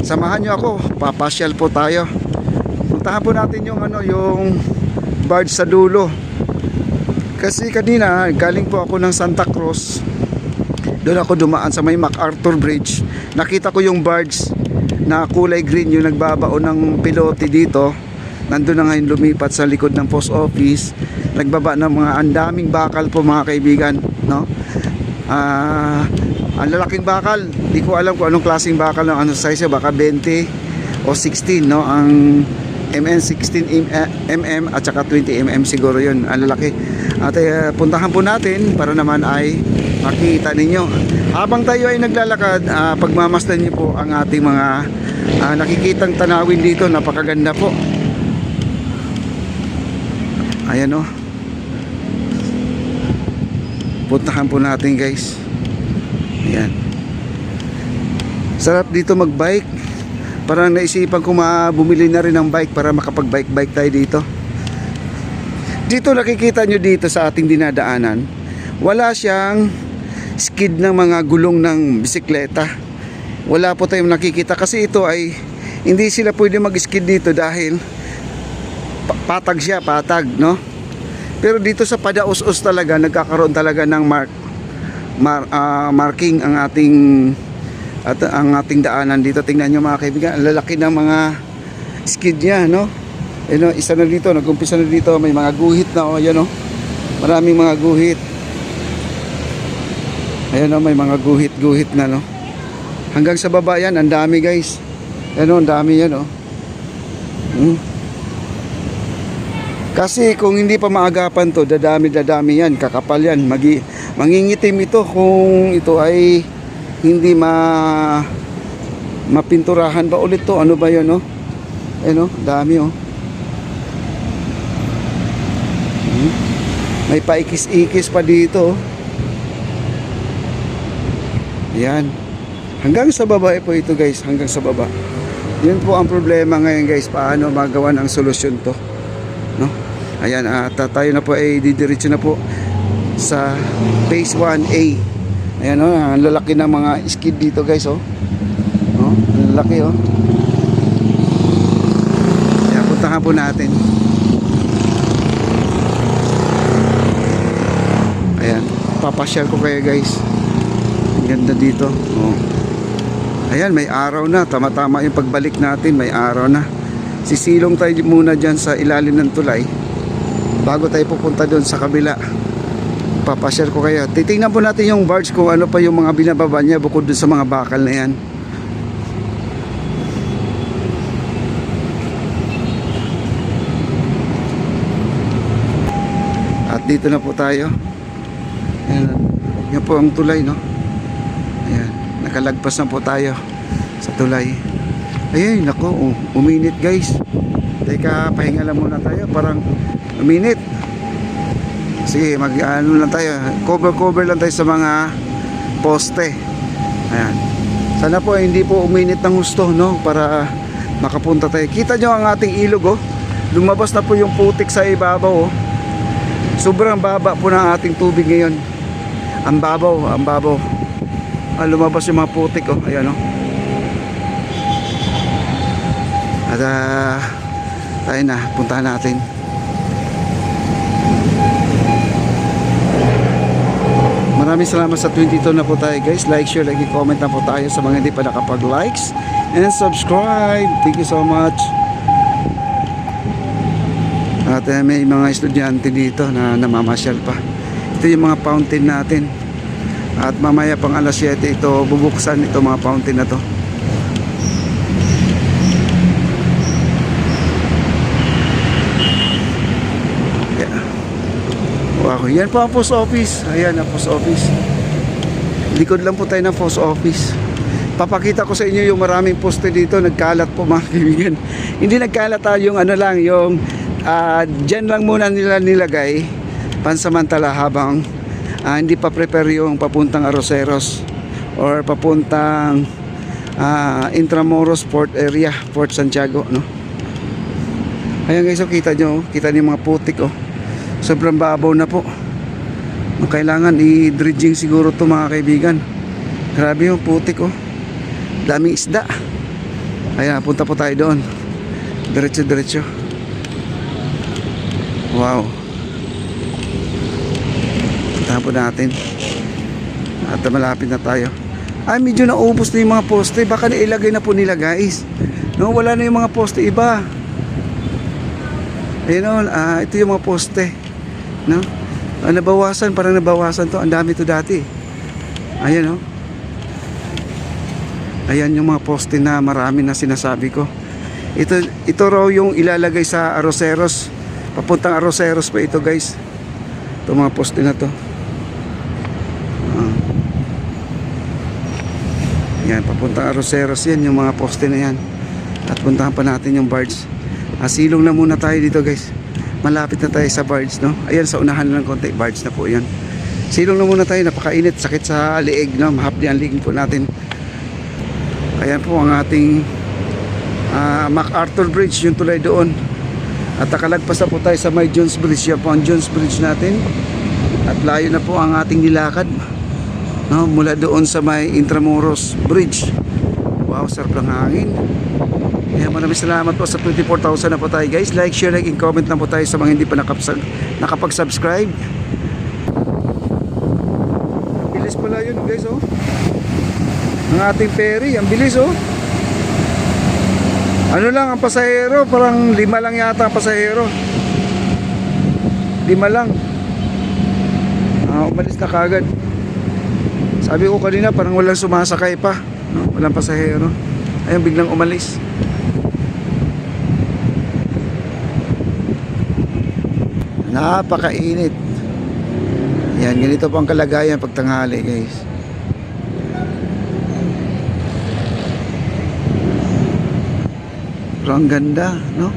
Samahan nyo ako, papasyal po tayo. Puntahan po natin yung yung barge sa dulo. Kasi kanina galing po ako ng Santa Cruz. Doon ako dumaan sa may MacArthur Bridge. Nakita ko yung barge na kulay green, yung nagbabaon ng pilote dito. Nandun na ngayon lumipat sa likod ng post office. Nagbaba ng mga andaming bakal po mga kaibigan, no? Ang lalaking bakal, di ko alam kung anong klaseng bakal, ng ano size, baka 20 o 16, no? Ang MN 16 mm at saka 20 mm siguro yun, ang lalaki. At puntahan po natin para naman ay makita ninyo. Habang tayo ay naglalakad, pagmamasdan niyo po ang ating mga nakikitang tanawin dito. Napakaganda po. Ayan, oh. Puntahan po natin, guys. Ayan. Sarap dito magbike. Parang naisipan ko bumili na rin ng bike para makapag-bike tayo dito. Dito nakikita nyo dito sa ating dinadaanan, wala siyang skid ng mga gulong ng bisikleta. Wala po tayong nakikita kasi ito ay hindi sila pwede mag-skid dito dahil patag siya, patag, no? Pero dito sa padaos-os talaga nagkakaroon talaga ng marking ang ating daanan dito. Tingnan nyo mga kaibigan, ang lalaki ng mga skid niya, no? Isa na dito, nag-umpisa na dito, may mga guhit na, oh, ayan, oh. Maraming mga guhit. Ayan, oh, may mga guhit na, no? Hanggang sa baba yan, ang dami, guys. Ayan, oh, ang dami yan, oh. Kasi kung hindi pa maagapan to, dadami yan, kakapal yan, mangingitim ito kung ito ay hindi mapinturahan ba ulit to. Ano ba yun, no? Ayan, oh, dami, oh. May paikis-ikis pa dito. Yan. Hanggang sa baba po ito, guys. Hanggang sa baba. Yun po ang problema ngayon, guys. Paano magawa ng solusyon to, no? Ayan, tayo na po ay didiretso na po sa phase 1A. Ayan, oh, ang lalaki ng mga skid dito, guys, oh. Oh, ang lalaki, oh. Ayan, puntahan po natin. Ayan, papasyal ko kayo, guys. Ang ganda dito, oh. Ayan, may araw na. Tama-tama yung pagbalik natin, may araw na. Sisilong tayo muna dyan sa ilalim ng tulay bago tayo pupunta doon sa kabila. Papasyal ko kayo. Titingnan po natin yung barge kung ano pa yung mga binababa niya bukod doon sa mga bakal na yan. At dito na po tayo. Ayan, yan po ang tulay, no? Ayan, nakalagpas na po tayo sa tulay. Ayun, nako, uminit, guys. Teka, pahinga lang muna tayo. Parang uminit. Sige, ano lang tayo, cover lang tayo sa mga poste. Ayan. Sana po hindi po uminit ng husto, no? Para makapunta tayo. Kita nyo ang ating ilog, oh. Lumabas na po yung putik sa ibabaw, oh. Sobrang baba po ng ating tubig ngayon. Ang babaw, ang babaw. Lumabas yung mga putik, oh. Ayan, oh. At tayo na, puntahan natin. Maraming salamat sa 22 na po tayo, guys. Like, share, like, comment na po tayo sa mga hindi pa nakapag-likes and subscribe. Thank you so much. At may mga estudyante dito na namamasyal pa. Ito yung mga fountain natin. At mamaya pang alas 7 ito bubuksan, ito mga fountain na to. Wow, yan po ang post office. Ayan ang post office. Likod lang po tayo ng post office. Papakita ko sa inyo yung maraming poste dito. Nagkalat po mga kaibigan. Hindi nagkalat yung ano lang, yung dyan lang muna nila nilagay pansamantala habang hindi pa prepare yung papuntang Arroceros or papuntang Intramuros Port area, Port Santiago, no? Ayan guys, oh, kita nyo, kita nyo yung mga putik, oh. Sobrang babaw na po. Kailangan i-dredging siguro to mga kaibigan. Grabe yung putik, oh. Daming isda. Ayan, punta po tayo doon. Diretso. Wow. Puntahan po natin. At malapit na tayo. Ay, medyo naubos na yung mga poste. Baka nailagay na po nila guys. No, wala na yung mga poste iba. Ayun o, ito yung mga poste. No? Nabawasan, parang nabawasan to. Ang dami to dati. Ayan o. Ayan yung mga poste na marami na sinasabi ko. Ito raw yung ilalagay sa Arroceros. Papuntang Arroceros pa ito guys. Ito mga poste na to. Yan, papuntang Arroceros yan, yung mga poste na yan. At puntahan pa natin yung barge. Silong na muna tayo dito guys. Malapit na tayo sa barge, no? Ayan, sa unahan lang konti, barge na po yan. Silong na muna tayo, napakainit, sakit sa liig, no? Mahapdi ang liig po natin. Ayan po ang ating MacArthur Bridge, yung tulay doon. At nakalagpas na po tayo sa may Jones Bridge. Yan po ang Jones Bridge natin. At layo na po ang ating nilakad, no, mula doon sa may Intramuros Bridge. Wow, sarap ng hangin. Kaya maraming salamat po sa 24,000 na po tayo guys. Like, share, like, and comment na po tayo sa mga hindi pa nakapag-subscribe. Bilis pala yun guys, oh. Ang ating ferry, ang bilis, oh. Ano lang ang pasahero, parang 5 lang yata ang pasahero. 5 lang. Umalis na kagad. Sabi ko kanina parang walang sumasakay pa, no? Walang pasahero. Ayun, biglang umalis. Napakainit. Yan, ganito po ang kalagayan pag tanghali guys. Pero ang ganda, no?